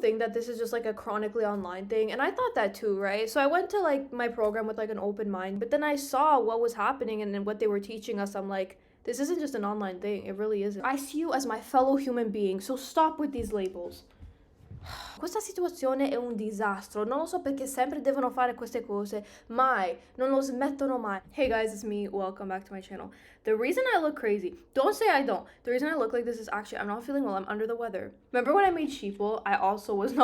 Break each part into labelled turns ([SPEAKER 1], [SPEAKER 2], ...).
[SPEAKER 1] think that this is just like a chronically online thing, and I thought that too, right? So I went to like my program with like an open mind, but then I saw what was happening and then what they were teaching us. I'm like, this isn't just an online thing. It really isn't. I see you as my fellow human being, so stop with these labels. Questa situazione è un disastro, non lo so perché sempre devono fare queste cose, mai, non lo smettono mai. Hey guys, it's me, welcome back to my channel. The reason I look crazy, don't say I don't, the reason I look like this is actually, I'm not feeling well, I'm under the weather. Remember when I made sheeple, I also was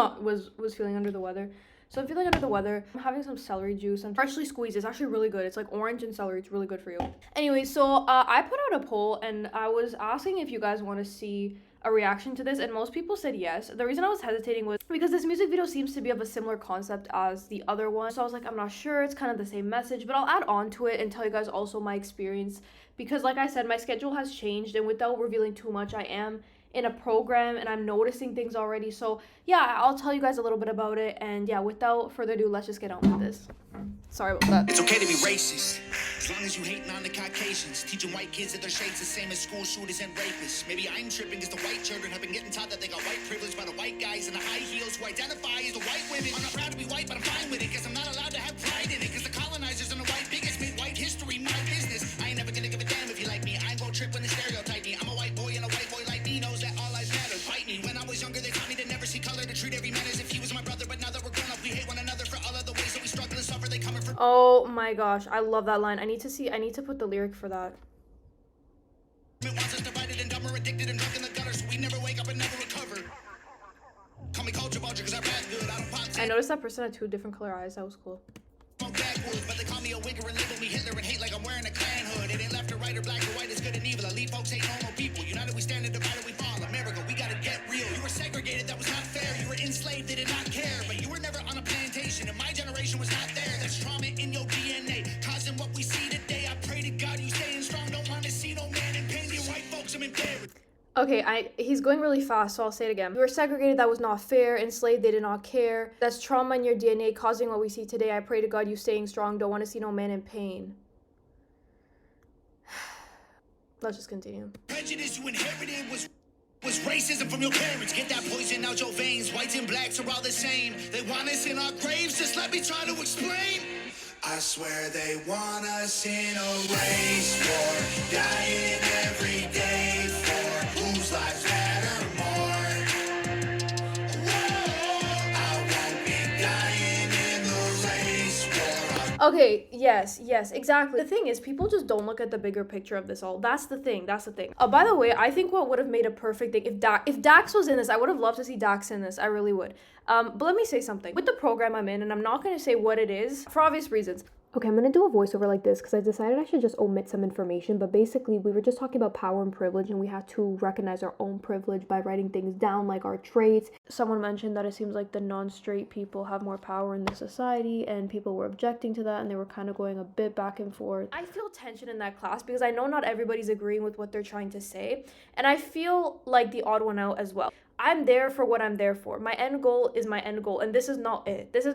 [SPEAKER 1] feeling under the weather. So I'm feeling under the weather. I'm having some celery juice. I'm freshly squeezed. It's actually really good. It's like orange and celery. It's really good for you. Anyway, so I put out a poll and I was asking if you guys want to see a reaction to this, and most people said yes. The reason I was hesitating was because this music video seems to be of a similar concept as the other one. So I was like, I'm not sure. It's kind of the same message, but I'll add on to it and tell you guys also my experience. Because like I said, my schedule has changed, and without revealing too much, I am in a program and I'm noticing things already. So yeah, I'll tell you guys a little bit about it. And yeah, without further ado, let's just get on with this. Sorry about that.
[SPEAKER 2] It's okay to be racist, as long as you hating on the Caucasians, teaching white kids that their shades the same as school shooters and rapists. Maybe I'm tripping because the white children have been getting taught that they got white privilege by the white guys in the high heels who identify as the white women. I'm not proud to be white, but I'm fine with it because I'm not allowed to have pride in it, because the colonizers and the white bigots made white history my business. I ain't never gonna give a damn if you like me. I won't trip when they stereotype me. I'm a white boy, and a white boy like me knows that all lives matter. Fight me. When I was younger, they taught me to never see color, to treat every man as if he was my brother. But now that we're grown up, we hate one another for all of the ways that we struggle and suffer. They coming from.
[SPEAKER 1] Oh my gosh, I love that line. I need to put the lyric for that.
[SPEAKER 2] It wants us divided and dumber, addicted and drunk in the gutter, so we never wake up and never recover. Call me culture vulture because I rap good. I don't pop.
[SPEAKER 1] I noticed that person had two different color eyes. That was cool.
[SPEAKER 2] But they call me a wigger and label me Hitler and hate like I'm wearing a Klan hood. It ain't left or right or black or white, it's good and evil. Elite folks hate normal people. United we stand and divided we fall. America, we gotta get real. You were segregated, that was not fair. You were enslaved, they did not care. But you were never on a plantation, and my generation was not there. There's trauma in your DNA, causing what we see today. I pray to God you staying strong. Don't wanna see no man in pain. You white folks, I'm in bed with.
[SPEAKER 1] Okay, he's going really fast, so I'll say it again. You were segregated, that was not fair. Enslaved, they did not care. That's trauma in your DNA, causing what we see today. I pray to God you staying strong. Don't want to see no man in pain. Let's just continue.
[SPEAKER 2] Prejudice you inherited was racism from your parents. Get that poison out your veins. Whites and blacks are all the same. They want us in our graves. Just let me try to explain. I swear they want us in a race war, dying every day for whose lives matter more. Whoa, I won't be dying in the race war.
[SPEAKER 1] Okay, yes, exactly. The thing is, people just don't look at the bigger picture of this all. That's the thing. By the way, I think what would have made a perfect thing, if Dax was in this, I would have loved to see Dax in this. I really would. But let me say something. With the program I'm in, and I'm not going to say what it is, for obvious reasons. Okay, I'm going to do a voiceover like this because I decided I should just omit some information, but basically we were just talking about power and privilege, and we had to recognize our own privilege by writing things down like our traits. Someone mentioned that it seems like the non-straight people have more power in the society, and people were objecting to that, and they were kind of going a bit back and forth. I feel tension in that class because I know not everybody's agreeing with what they're trying to say, and I feel like the odd one out as well. I'm there for what I'm there for. My end goal is my end goal, and this is not it. This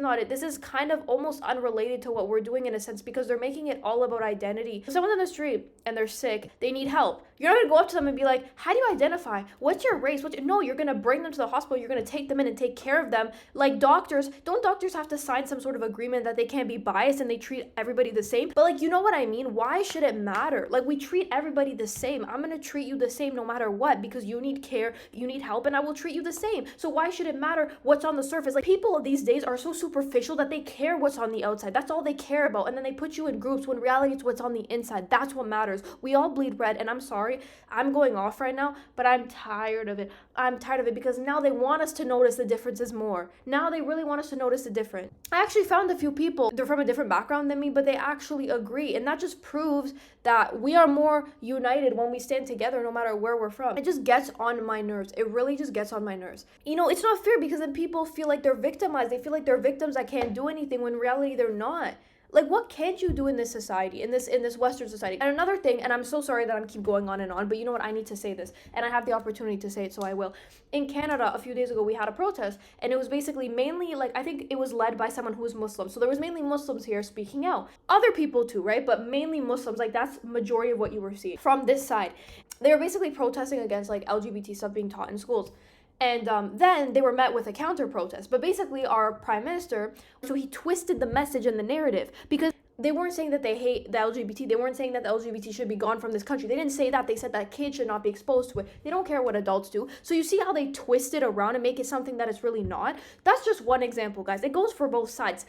[SPEAKER 1] is kind of almost unrelated to what we're doing in a sense, because they're making it all about identity. If someone's on the street and they're sick, they need help. You're not gonna go up to them and be like, how do you identify? What's your race? No, you're gonna bring them to the hospital. You're gonna take them in and take care of them. Like doctors, don't doctors have to sign some sort of agreement that they can't be biased and they treat everybody the same? But like, you know what I mean? Why should it matter? Like, we treat everybody the same. I'm gonna treat you the same no matter what, because you need care, you need help, and I will treat you the same. So why should it matter what's on the surface? Like, people these days are so superficial that they care what's on the outside. That's all they care about. And then they put you in groups when in reality it's what's on the inside. That's what matters. We all bleed red, and I'm sorry, I'm going off right now, but I'm tired of it. I'm tired of it because now they want us to notice the differences more. Now they really want us to notice the difference. I actually found a few people, they're from a different background than me, but they actually agree. And that just proves that we are more united when we stand together no matter where we're from. It just gets on my nerves. It really just gets on my nerves. You know, it's not fair because then people feel like they're victimized. They feel like they're victims that can't do anything when in reality they're not. Like, what can't you do in this society, in this Western society? And another thing, and I'm so sorry that I'm keep going on and on, but you know what? I need to say this, and I have the opportunity to say it, so I will. In Canada, a few days ago, we had a protest, and it was basically mainly, like, I think it was led by someone who was Muslim. So there was mainly Muslims here speaking out. Other people too, right? But mainly Muslims. Like, that's majority of what you were seeing from this side. They were basically protesting against, like, LGBT stuff being taught in schools. And then they were met with a counter protest. But basically, our prime minister, so he twisted the message and the narrative, because they weren't saying that they hate the LGBT. They weren't saying that the LGBT should be gone from this country. They didn't say that. They said that kids should not be exposed to it. They don't care what adults do. So you see how they twist it around and make it something that it's really not? That's just one example, guys. It goes for both sides.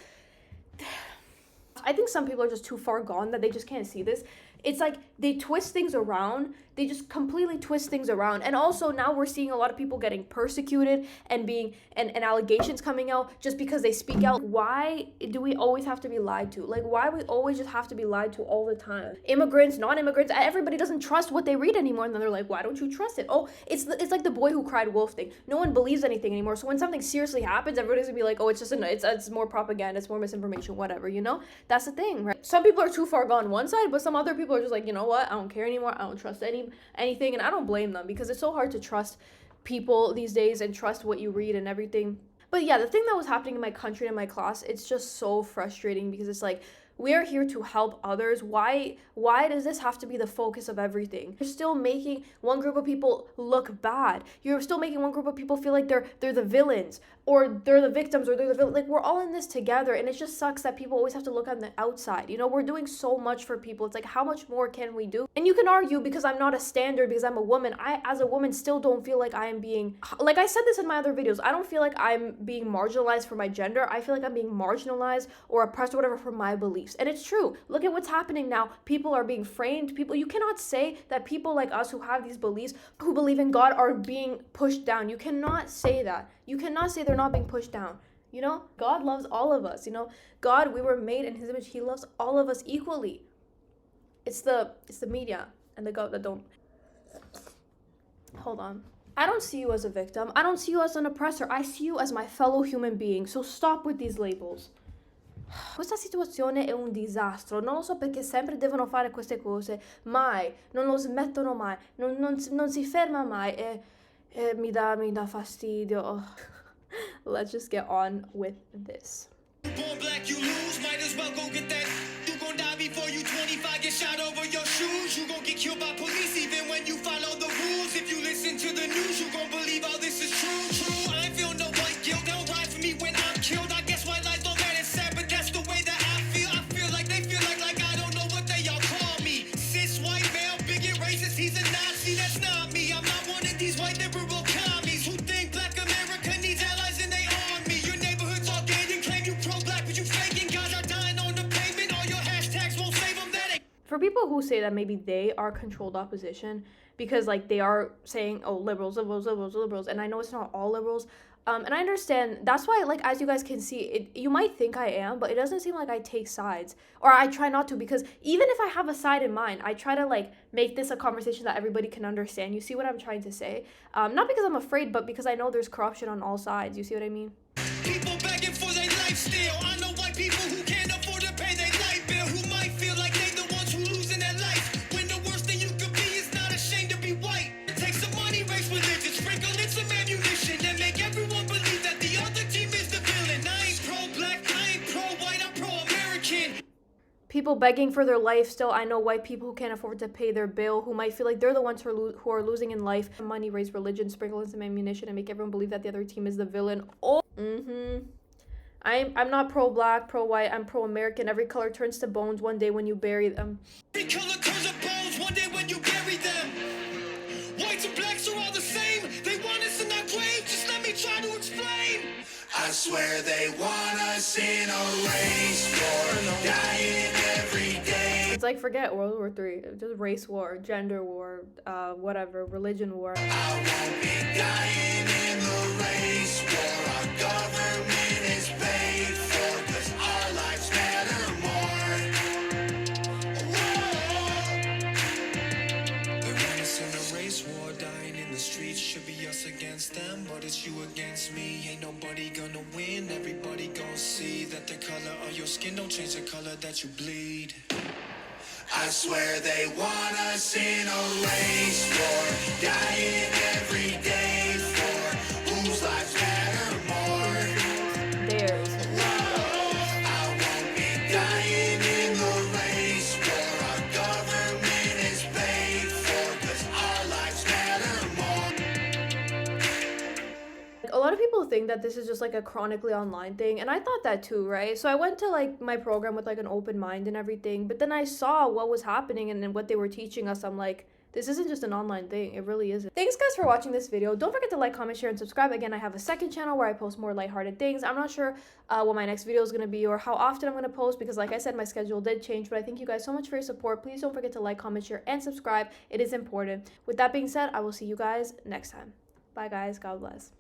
[SPEAKER 1] I think some people are just too far gone that they just can't see this. It's like they twist things around. They just completely twist things around. And also now we're seeing a lot of people getting persecuted and being and allegations coming out just because they speak out. Why do we always have to be lied to? Like, why we always just have to be lied to all the time? Immigrants, non-immigrants, everybody doesn't trust what they read anymore. And then they're like, why don't you trust it? Oh, it's like the boy who cried wolf thing. No one believes anything anymore. So when something seriously happens, everybody's gonna be like, oh, it's just it's more propaganda, it's more misinformation, whatever, you know? That's the thing, right? Some people are too far gone one side, but some other people are just like, you know what? I don't care anymore. I don't trust anything. And I don't blame them, because it's so hard to trust people these days and trust what you read and everything. But yeah, the thing that was happening in my country and in my class, it's just so frustrating, because it's like, we are here to help others. Why does this have to be the focus of everything? You're still making one group of people look bad. You're still making one group of people feel like they're the villains, or they're the victims, or they're the villain. Like, we're all in this together, and it just sucks that people always have to look on the outside. You know, we're doing so much for people. It's like, how much more can we do? And you can argue, because I'm not a standard, because I'm a woman, I as a woman still don't feel like I am being, like I said this in my other videos, I don't feel like I'm being marginalized for my gender. I feel like I'm being marginalized or oppressed or whatever for my beliefs. And it's true. Look at what's happening now. People are being framed. You cannot say that people like us who have these beliefs, who believe in God, are being pushed down. You cannot say that. You cannot say they're not being pushed down. You know, God loves all of us. You know, God, we were made in his image. He loves all of us equally. It's the media and the God that don't. Hold on. I don't see you as a victim. I don't see you as an oppressor. I see you as my fellow human being. So stop with these labels. Questa situazione è un disastro, non lo so perché sempre devono fare queste cose, mai, non lo smettono mai, non si ferma mai, e mi dà fastidio. Let's just get on with this.
[SPEAKER 2] Born black, you lose, might as well go get that. You gon' die before you 25, get shot over your shoes. You gon' get killed by police even when you follow the rules. If you listen to the news, you gon' believe all this is true. I ain't feel no white guilt, they'll ride for me when I'm killed. I guess white lies don't matter, sad, but that's the way that I feel. I feel like they feel like I don't know what they all call me. Cis, white, male, bigot, racist, he's a Nazi, that's not me. I'm not one of these white liberal commies who think black America needs allies and they arm me. Your neighborhood's all gay and claim you pro-black, but you faking. Guys are dying on the pavement, all your hashtags won't save them, that ain't.
[SPEAKER 1] For people who say that maybe they are controlled opposition, because like they are saying, oh, liberals, and I know it's not all liberals, and I understand. That's why, like, as you guys can see, you might think I am, but it doesn't seem like I take sides, or I try not to, because even if I have a side in mind, I try to like make this a conversation that everybody can understand. You see what I'm trying to say? Not because I'm afraid, but because I know there's corruption on all sides. You see what I mean?
[SPEAKER 2] People begging for their lifestyle. I know white people who can't afford to pay their light bill, who might feel like they the ones who losing their life, when the worst thing you could be is not ashamed to be white. Take some money, race religion, sprinkle in some ammunition, and make everyone believe that the other team is the villain. I ain't pro-black, I ain't pro-white, I'm pro-American.
[SPEAKER 1] People begging for their life still. I know white people who can't afford to pay their bill, who might feel like they're the ones who are losing in life. Money, raise religion, sprinkle in some ammunition, and make everyone believe that the other team is the villain. Oh, I'm not pro-black, pro-white, I'm pro-American. Every color turns to bones one day when you bury them.
[SPEAKER 2] Every color turns to bones one day when you bury them. Whites and blacks are all the same. They want us in our graves. Just let me try to explain. I swear they want us in a race war, dying every day.
[SPEAKER 1] It's like, forget World War III. Just race war, gender war, whatever, religion war.
[SPEAKER 2] I won't be dying in the race war. Our government is paid for, 'cause our lives matter more. Whoa. They want us in a race war, dying in the streets. Should be us against them, but it's you against me. Ain't nobody gonna win. Everybody gonna see that the color of your skin don't change the color that you bleed. I swear they want us in a race war, dying every day for whose lives matter more.
[SPEAKER 1] Theirs.
[SPEAKER 2] I won't be dying in the race war. Our government is paid for, 'cause our lives matter more.
[SPEAKER 1] that this is just like a chronically online thing, and I thought that too, right? So I went to like my program with like an open mind and everything, but then I saw what was happening and then what they were teaching us. I'm like, this isn't just an online thing. It really isn't. Thanks guys for watching this video. Don't forget to like, comment, share, and subscribe. Again, I have a second channel where I post more lighthearted things. I'm not sure what my next video is going to be or how often I'm going to post, because like I said, my schedule did change, but I thank you guys so much for your support. Please don't forget to like, comment, share, and subscribe. It is important. With that being said, I will see you guys next time. Bye guys. God bless.